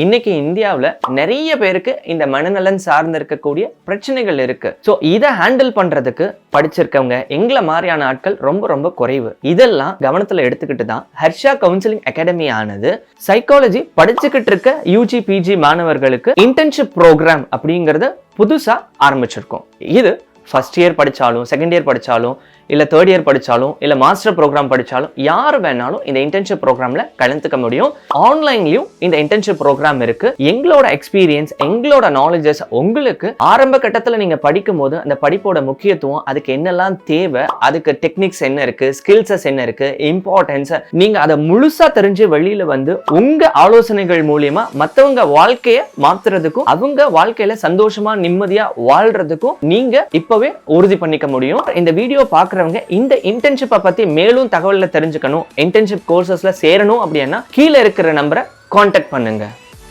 இன்னைக்கு இந்தியாவில் நிறைய பேருக்கு இந்த மனநலன் சார்ந்து இருக்கக்கூடிய பிரச்சனைகள் இருக்கு. ஸோ இதை ஹேண்டில் பண்றதுக்கு படிச்சிருக்கவங்க எங்களை மாதிரியான ஆட்கள் ரொம்ப ரொம்ப குறைவு. இதெல்லாம் கவனத்துல எடுத்துக்கிட்டு தான் ஹர்ஷா கவுன்சிலிங் அகாடமி ஆனது சைக்காலஜி படிச்சுக்கிட்டு இருக்க யூஜி பிஜி மாணவர்களுக்கு இன்டர்ன்ஷிப் ப்ரோக்ராம் அப்படிங்கறத புதுசா ஆரம்பிச்சிருக்கோம். இது ஃபர்ஸ்ட் இயர் படிச்சாலும், செகண்ட் இயர் படிச்சாலும், இல்ல தேர்ட் இயர் படிச்சாலும், இல்ல மாஸ்டர் ப்ரோக்ராம் படிச்சாலும் யார் வேணாலும் இந்த இன்டர்ன்ஷிப் ப்ரோக்ராம்ல கலந்துக்க முடியும். ஆன்லைன்லயும் இந்த இன்டர்ன்ஷிப் ப்ரோக்ராம் இருக்கு. எங்களோட எக்ஸ்பீரியன்ஸ், எங்களோட நாலேஜஸ் உங்களுக்கு ஆரம்ப கட்டத்துல நீங்க படிக்கும் போது அந்த படிப்போட முக்கியத்துவம், அதுக்கு என்னெல்லாம் தேவை, அதுக்கு டெக்னிக்ஸ் என்ன இருக்கு, ஸ்கில்ஸஸ் என்ன இருக்கு, இம்பார்ட்டன்ஸ், நீங்க அதை முழுசா தெரிஞ்சு வெளியில வந்து உங்க ஆலோசனைகள் மூலியமா மத்தவங்க வாழ்க்கைய மாத்துறதுக்கும், அவங்க வாழ்க்கையில சந்தோஷமா நிம்மதியா வாழ்றதுக்கும் நீங்க இப்பவே உறுதி பண்ணிக்க முடியும். இந்த வீடியோ பார்க்க இந்த இன்டர்ன்ஷிப்பை பத்தி மேலும் தகவல்களை தெரிஞ்சுக்கணும், இன்டர்ன்ஷிப் கோர்சஸ்ல சேரணும் அப்படின்னா கீழே இருக்கிற நம்பரை கான்டாக்ட் பண்ணுங்க.